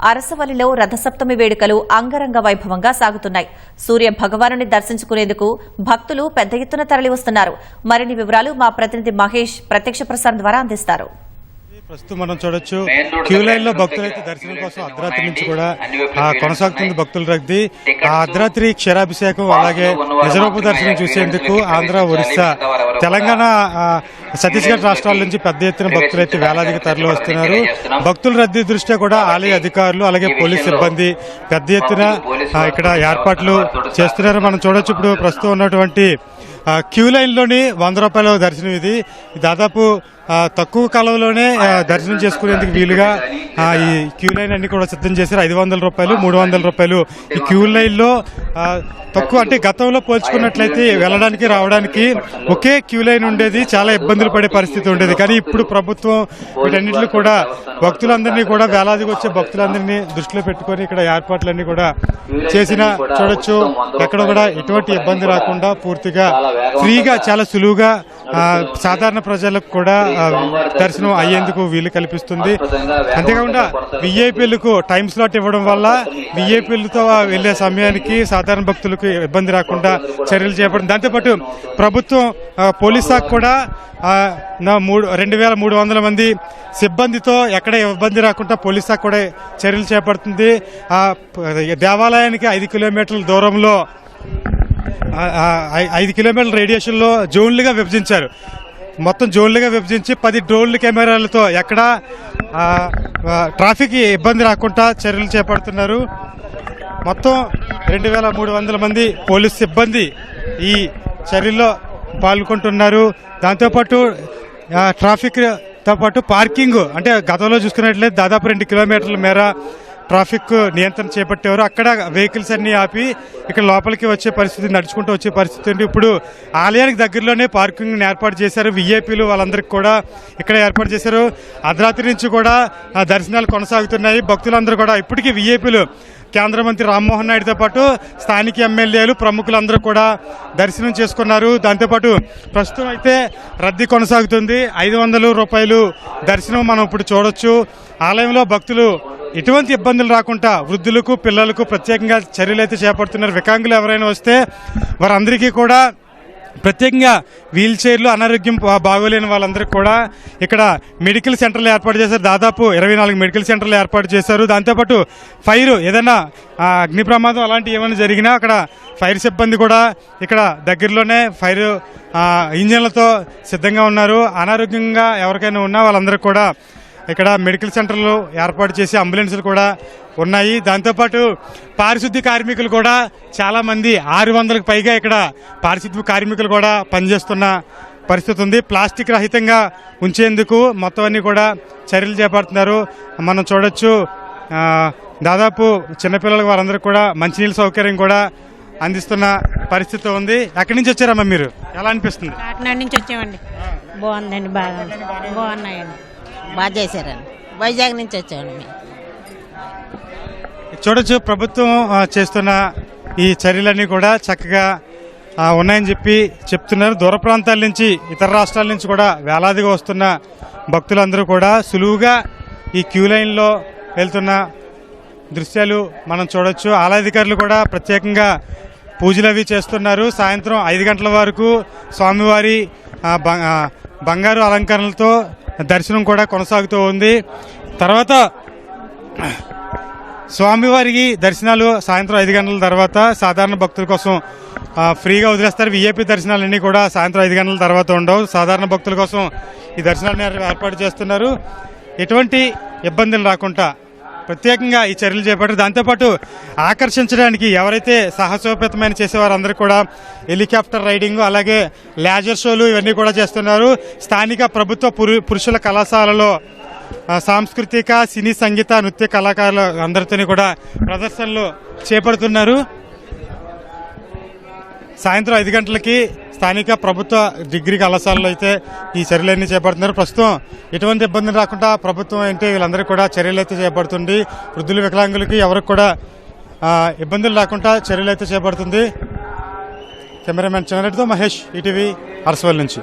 అరసవల్లిలో రథసప్తమి వేడుకలు అంగరంగ వైభవంగా సాగుతున్నాయి. సూర్య భగవానుని దర్శించుకునేందుకు భక్తులు పెద్ద ఎత్తున తరలివస్తున్నారు. మరిన్ని వివరాలు మా ప్రతినిధి మహేష్ ప్రత్యక్ష ప్రసారం ద్వారా అందిస్తారు. ప్రస్తుతం మనం చూడొచ్చు క్యూ లైన్ లో భక్తులైతే దర్శనం కోసం అర్ధరాత్రి నుంచి కూడా కొనసాగుతుంది భక్తుల రద్దీ. ఆ అర్ధరాత్రి క్షీరాభిషేకం అలాగే నిజరూప దర్శనం చూసేందుకు ఆంధ్ర, ఒరిస్సా, తెలంగాణ, ఛత్తీస్గఢ్ రాష్ట్రాల నుంచి పెద్ద ఎత్తున భక్తులైతే వేలాదిగా తరలి వస్తున్నారు. భక్తుల రద్దీ దృష్ట్యా కూడా ఆలయ అధికారులు అలాగే పోలీస్ సిబ్బంది పెద్ద ఎత్తున ఇక్కడ ఏర్పాట్లు చేస్తున్నారు. మనం చూడొచ్చు ఇప్పుడు ప్రస్తుతం ఉన్నటువంటి క్యూ లైన్ లోని ₹100 దర్శనం. ఇది దాదాపు తక్కువ కాలంలోనే దర్శనం చేసుకునేందుకు వీలుగా ఈ క్యూ లైన్ అన్ని కూడా సిద్ధం చేశారు. ₹500, ₹300 ఈ క్యూ లైన్ లో తక్కువ, అంటే గతంలో పోల్చుకున్నట్లయితే వెళ్ళడానికి రావడానికి ఒకే క్యూ లైన్ ఉండేది, చాలా ఇబ్బందులు పడే పరిస్థితి ఉండేది. కానీ ఇప్పుడు ప్రభుత్వం వీటన్నిటిని కూడా భక్తులందరినీ కూడా వేలాదిగా వచ్చే భక్తులందరినీ దృష్టిలో పెట్టుకుని ఇక్కడ ఏర్పాట్లన్నీ కూడా చేసిన చూడొచ్చు. ఎక్కడ కూడా ఎటువంటి ఇబ్బంది రాకుండా పూర్తిగా ఫ్రీగా చాలా సులువుగా సాధారణ ప్రజలకు కూడా దర్శనం అయ్యేందుకు వీలు కల్పిస్తుంది. అంతేకాకుండా విఐపీలకు టైం స్లాట్ ఇవ్వడం వల్ల విఐపీలతో వెళ్లే సమయానికి సాధారణ భక్తులకు ఇబ్బంది రాకుండా చర్యలు చేపడుతుంది. దాంతోపాటు ప్రభుత్వం పోలీస్ శాఖ కూడా 2300 మంది సిబ్బందితో ఎక్కడ ఇబ్బంది రాకుండా పోలీస్ శాఖ కూడా చర్యలు చేపడుతుంది. దేవాలయానికి 5 కిలోమీటర్ల దూరంలో 5 కిలోమీటర్ల రేడియేషన్ లో జోన్లుగా విభజించారు. మొత్తం జోన్లుగా విభజించి 10 డ్రోన్ల కెమెరాలతో ఎక్కడ ట్రాఫిక్ ఇబ్బంది రాకుండా చర్యలు చేపడుతున్నారు. మొత్తం 2300 మంది పోలీస్ సిబ్బంది ఈ చర్యల్లో పాల్గొంటున్నారు. దాంతోపాటు ట్రాఫిక్ తో పాటు పార్కింగ్, అంటే గతంలో చూసుకున్నట్లయితే దాదాపు 2 కిలోమీటర్ల మేర ట్రాఫిక్ నియంత్రణ చేపట్టేవారు. అక్కడ వెహికల్స్ అన్ని ఆపి ఇక్కడ లోపలికి వచ్చే పరిస్థితి, నడుచుకుంటూ వచ్చే పరిస్థితి ఉంది. ఇప్పుడు ఆలయానికి దగ్గరలోనే పార్కింగ్ ఏర్పాటు చేశారు. విఐపీలు వాళ్ళందరికీ కూడా ఇక్కడ ఏర్పాటు చేశారు. అర్ధరాత్రి నుంచి కూడా దర్శనాలు కొనసాగుతున్నాయి. భక్తులందరూ కూడా ఇప్పటికీ విఐపీలు కేంద్ర మంత్రి రామ్మోహన్ నాయుడుతో పాటు స్థానిక ఎమ్మెల్యేలు, ప్రముఖులందరూ కూడా దర్శనం చేసుకున్నారు. దాంతోపాటు ప్రస్తుతం అయితే రద్దీ కొనసాగుతుంది. ₹500 దర్శనం మనం ఇప్పుడు చూడొచ్చు. ఆలయంలో భక్తులు ఎటువంటి ఇబ్బందులు రాకుండా వృద్ధులకు, పిల్లలకు ప్రత్యేకంగా చర్యలు అయితే చేపడుతున్నారు. వికలాంగులు ఎవరైనా వస్తే వారందరికీ కూడా ప్రత్యేకంగా వీల్ చైర్లు, అనారోగ్యం బాగోలేని వాళ్ళందరికీ కూడా ఇక్కడ మెడికల్ సెంటర్లు ఏర్పాటు చేశారు. దాదాపు 24 మెడికల్ సెంటర్లు ఏర్పాటు చేశారు. దాంతోపాటు ఫైర్, ఏదైనా అగ్ని ప్రమాదం అలాంటివి ఏమైనా జరిగినా అక్కడ ఫైర్ సిబ్బంది కూడా ఇక్కడ దగ్గరలోనే ఫైర్ ఇంజన్లతో సిద్ధంగా ఉన్నారు. అనారోగ్యంగా ఎవరికైనా ఉన్నా వాళ్ళందరికీ కూడా ఇక్కడ మెడికల్ సెంటర్లు ఏర్పాటు చేసి అంబులెన్సులు కూడా ఉన్నాయి. దాంతోపాటు పారిశుద్ధ్య కార్మికులు కూడా చాలా మంది, 600కు పైగా ఇక్కడ పారిశుద్ధ్య కార్మికులు కూడా పనిచేస్తున్న పరిస్థితి ఉంది. ప్లాస్టిక్ రహితంగా ఉంచేందుకు మొత్తం అన్ని కూడా చర్యలు చేపడుతున్నారు. మనం చూడొచ్చు దాదాపు చిన్నపిల్లలకు వారందరికీ కూడా మంచినీళ్ళ సౌకర్యం కూడా అందిస్తున్న పరిస్థితి ఉంది. ఎక్కడి నుంచి వచ్చారమ్మా మీరు? ఎలా అనిపిస్తుంది? కాకినాడ నుంచి వచ్చామండి. బాగుందండి, బాగున్నాయండి, బాగా చేశారండి. వైజాగ్ నుంచి వచ్చామండి. చూడొచ్చు ప్రభుత్వం చేస్తున్న ఈ చర్యలన్నీ కూడా చక్కగా ఉన్నాయని చెప్తున్నారు. దూర ప్రాంతాల నుంచి, ఇతర రాష్ట్రాల నుంచి కూడా వేలాదిగా వస్తున్న భక్తులందరూ కూడా సులువుగా ఈ క్యూ లైన్లో వెళ్తున్న దృశ్యాలు మనం చూడొచ్చు. ఆలయాధికారులు కూడా ప్రత్యేకంగా పూజలు అవి చేస్తున్నారు. సాయంత్రం 5 గంటల వరకు స్వామివారి బంగారు అలంకరణలతో దర్శనం కూడా కొనసాగుతూ ఉంది. తర్వాత స్వామివారికి దర్శనాలు సాయంత్రం 5 గంటల తర్వాత సాధారణ భక్తుల కోసం ఫ్రీగా వదిలేస్తారు. విఐపీ దర్శనాలన్నీ కూడా సాయంత్రం 5 గంటల తర్వాత ఉండవు. సాధారణ భక్తుల కోసం ఈ దర్శనాన్ని ఏర్పాటు చేస్తున్నారు. ఎటువంటి ఇబ్బందులు రాకుండా ప్రత్యేకంగా ఈ చర్యలు చేపట్టారు. దాంతోపాటు ఆకర్షించడానికి ఎవరైతే సాహసోపేతమైన చేసేవారందరూ కూడా హెలికాప్టర్ రైడింగ్, అలాగే లేజర్ షోలు ఇవన్నీ కూడా చేస్తున్నారు. స్థానిక ప్రభుత్వ పురుషుల కళాశాలలో సాంస్కృతిక, సినీ, సంగీత, నృత్య కళాకారులు అందరితో కూడా ప్రదర్శనలు చేపడుతున్నారు. సాయంత్రం 5 గంటలకి స్థానిక ప్రభుత్వ డిగ్రీ కళాశాలలో అయితే ఈ చర్యలన్నీ చేపడుతున్నారు. ప్రస్తుతం ఎటువంటి ఇబ్బంది రాకుండా ప్రభుత్వం అంటే వీళ్ళందరూ కూడా చర్యలు అయితే చేపడుతుంది. వృద్ధులు, వికలాంగులకి ఎవరికి కూడా ఇబ్బందులు రాకుండా చర్యలు అయితే చేపడుతుంది. కెమెరామెన్ చంద్రరెడ్డితో మహేష్, ఈటీవీ, అరసవల్లి నుంచి.